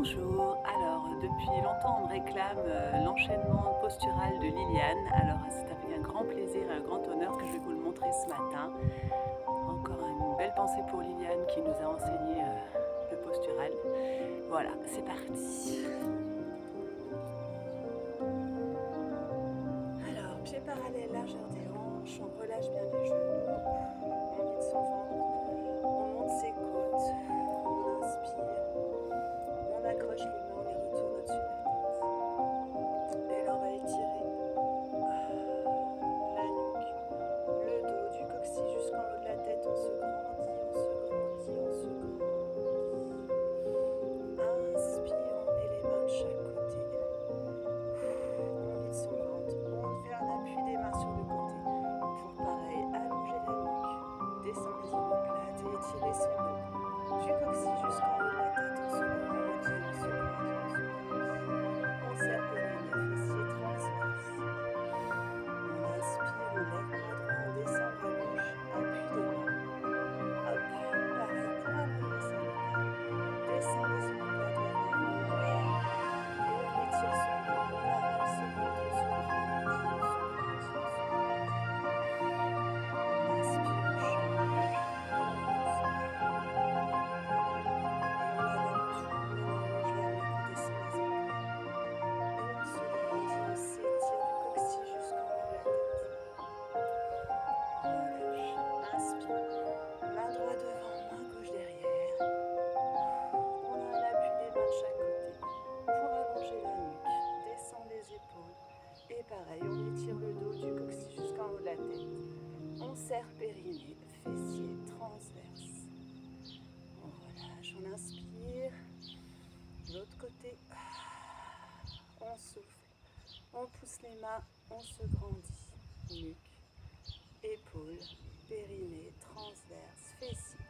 Bonjour, alors depuis longtemps on me réclame l'enchaînement postural de Liliane, alors c'est avec un grand plaisir et un grand honneur que je vais vous le montrer ce matin. Encore une belle pensée pour Liliane qui nous a enseigné le postural. Voilà, c'est parti. Alors, pieds parallèles, largeur des hanches, on relâche bien les genoux, on vide son ventre, on monte ses côtes, on inspire, on accroche les mains, on les retourne au-dessus de la tête. Et là on va étirer la nuque, le dos, du coccyx jusqu'en haut de la tête, on se grandit, on se grandit, on se grandit. Inspire, on met les mains de chaque côté. On vide son ventre, on fait un appui des mains sur le côté. Pour pareil, allonger la nuque, descendre les omoplates et étirer son dos. Du coccyx jusqu'en haut de la tête, on se grandit, on se grandit, on se grandit. On serre périnée, fessiers transverses. On inspire, on lève bras droit, on descend bras gauche, appui des mains. Hop, pareil, pour allonger sa nuque. Descend les omoplates vers la gauche. Et on étire son dos, on avale ses ventre, on se grandit, on se grandit, on se grandit. On inspire, on change. Et on expire. Et on avale tout, on allonge la nuque, on descend les épaules. Et on se grandit, on s'étire du coccyx jusqu'en haut de la tête. Relâche, inspire. Main droite devant, main gauche derrière. On a un appui des mains de chaque côté pour allonger la nuque, descend les épaules. Et pareil, on étire le dos du coccyx jusqu'en haut de la tête. On serre périnée, fessiers transverses. On relâche, on inspire. De l'autre côté, on souffle. On pousse les mains, on se grandit. Nuque, épaules, périnée, transverse, fessiers.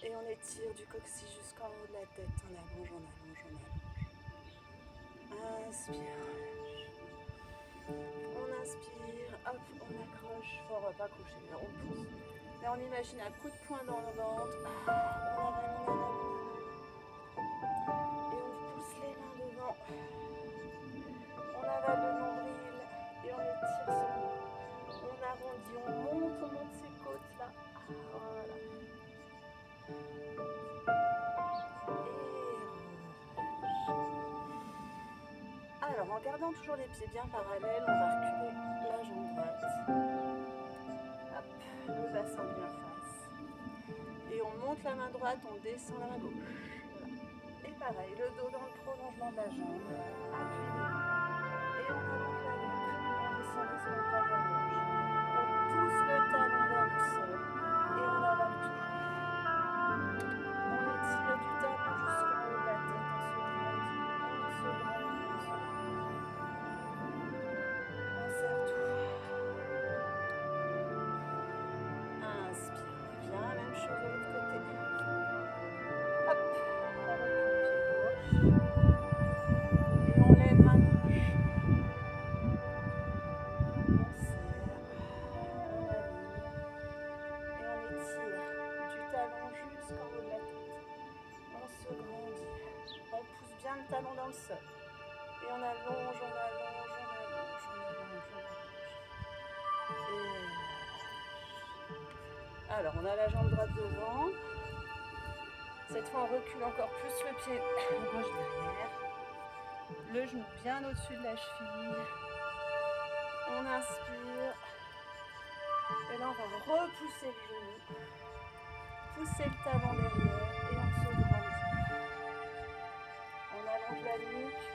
Et on étire du coccyx jusqu'en haut de la tête. On allonge, on allonge, on allonge. Inspire, relâche. On inspire, hop, on accroche. Enfin, on va pas accrocher, là, on pousse. Là, on imagine un coup de poing dans le ventre. On avale, on avale, on avale. Et on pousse les mains devant. On avale le nombril et on étire son dos. On arrondit, on monte ses côtes là. Voilà. Alors, en gardant toujours les pieds bien parallèles, on va reculer la jambe droite. Hop, le bassin bien face. Et on monte la main droite, on descend la main gauche. Voilà. Et pareil, le dos dans le prolongement de la jambe. Appui des mains. Et on allonge la nuque. On descend les omoplates vers gauche. On pousse le talon vers le sol. Et on avale tout. On étire du talon jusqu'en haut de la tête. On se grandit, on se grandit, on se grandit. On serre tout. Inspire, on revient. Même chose de l'autre côté. Hop, on recule pied gauche. Et on lève main gauche. On serre, on aligne. Et on étire du talon jusqu'en haut de la tête. On se grandit. On pousse bien le talon dans le sol. Et on allonge, on allonge, on allonge, on allonge, on allonge. Et alors, on a la jambe droite devant. Cette fois, on recule encore plus le pied gauche derrière. Le genou bien au-dessus de la cheville. On inspire. Et là, on va repousser le genou. Pousser le talon derrière. Et on se grandit. On allonge la nuque.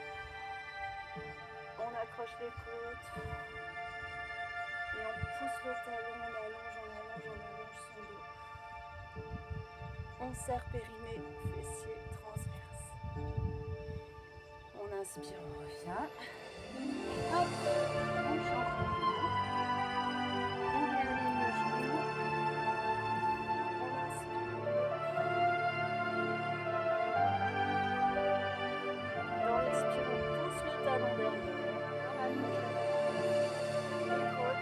On accroche les côtes. Et on pousse le talon, on allonge, on allonge, on allonge son dos. On serre périnée, fessiers, transverse. On inspire, on revient. Hop, on change de genou. On réaligne le genou. On inspire. Dans l'expire, on pousse le talon derrière. On accroche la tête, les côtes. Et on se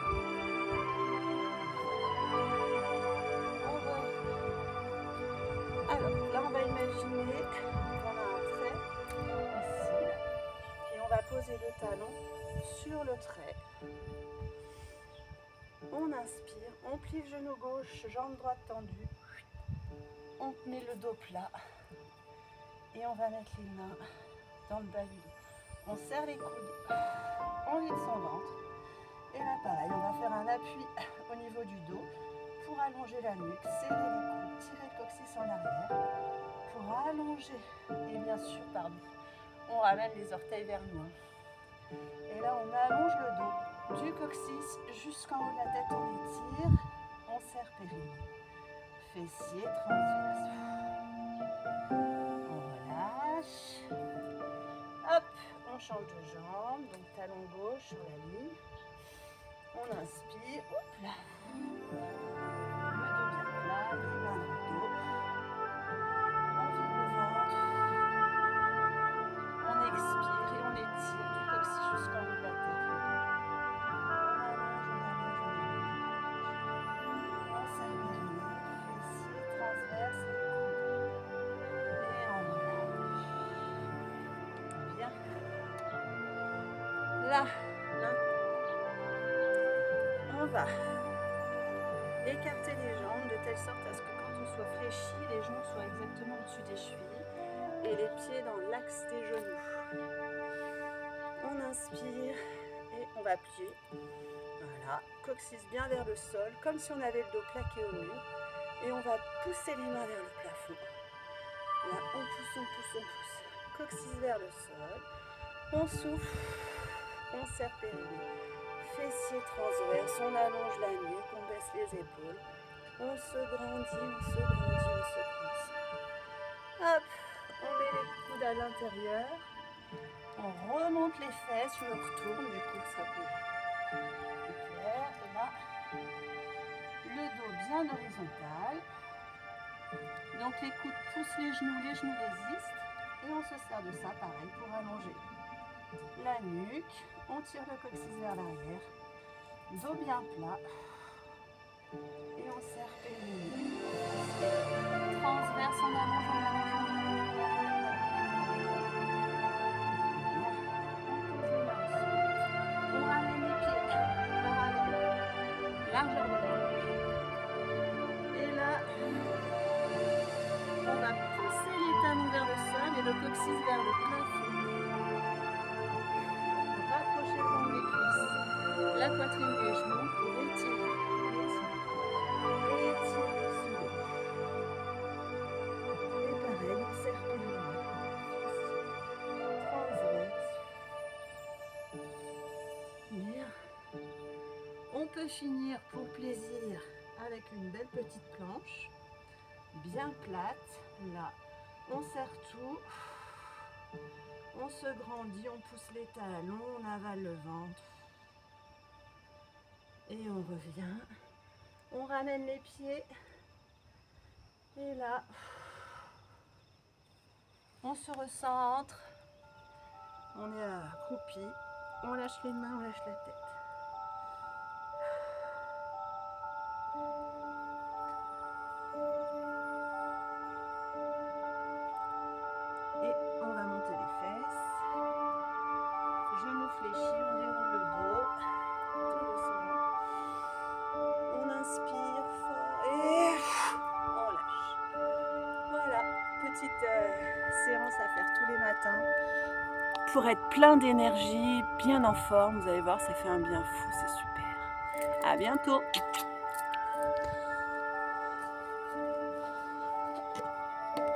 grandit. poser le talon sur le trait. On inspire, on plie le genou gauche, jambe droite tendue. On met le dos plat et on va mettre les mains dans le bas du dos. On serre les coudes, on vide son ventre. Et là pareil, on va faire un appui au niveau du dos pour allonger la nuque, serrer les coudes, tirer le coccyx en arrière pour allonger. Et bien sûr, pardon, on ramène les orteils vers nous. Et là, on allonge le dos du coccyx jusqu'en haut de la tête, on étire, on serre périnée, fessier transverse. On relâche. Hop, on change de jambe, donc talon gauche sur la ligne. On inspire, hop là. Le dos bien plat, les mains dans le dos. On vide le ventre. On expire et on étire du coccyx jusqu'en haut de la tête. On serre périnée, fessier transverse et coude. Et on relâche. Bien. Là, on va écarter les jambes de telle sorte à ce que quand on soit fléchi, les genoux soient exactement au-dessus des chevilles et les pieds dans l'axe des genoux. On inspire et on va plier. Voilà, coccyx bien vers le sol, comme si on avait le dos plaqué au mur. Et on va pousser les mains vers le plafond. Là, on pousse, on pousse, on pousse. Coccyx vers le sol. On souffle, on serre périnée. Fessier transverse, on allonge la nuque, on baisse les épaules. On se grandit, on se grandit, on se grandit. Hop, on met les coudes à l'intérieur. On remonte les fesses, je me retourne, du coup ça peut plus clair. Et là, le dos bien horizontal. Donc les coudes poussent les genoux résistent. Et on se sert de ça, pareil, pour allonger la nuque. On tire le coccyx vers l'arrière. Dos bien plat. Et on serre périnée. Transverse, on allonge, on allonge, on allonge. On ramène les pieds parallèles, largeur de hanche. Et là, on va pousser les talons vers le sol et le coccyx vers le plafond. Rapprocher le ventre des cuisses, la poitrine des genoux pour étirer, étirer ce dos. Et pareil, on serre périnée, transverse. Bien. On peut finir pour plaisir avec une belle petite planche, bien plate. Là, on serre tout. On se grandit, on pousse les talons, on avale le ventre. Et on revient. On ramène les pieds. Et là, on se recentre. On est accroupi. On lâche les mains, on lâche la tête. Et on va monter les fesses. Genoux fléchis, on déroule le dos. Tout doucement. On inspire fort et on lâche. Voilà, petite séance à faire tous les matins pour être plein d'énergie, bien en forme. Vous allez voir, ça fait un bien fou, c'est super. À bientôt.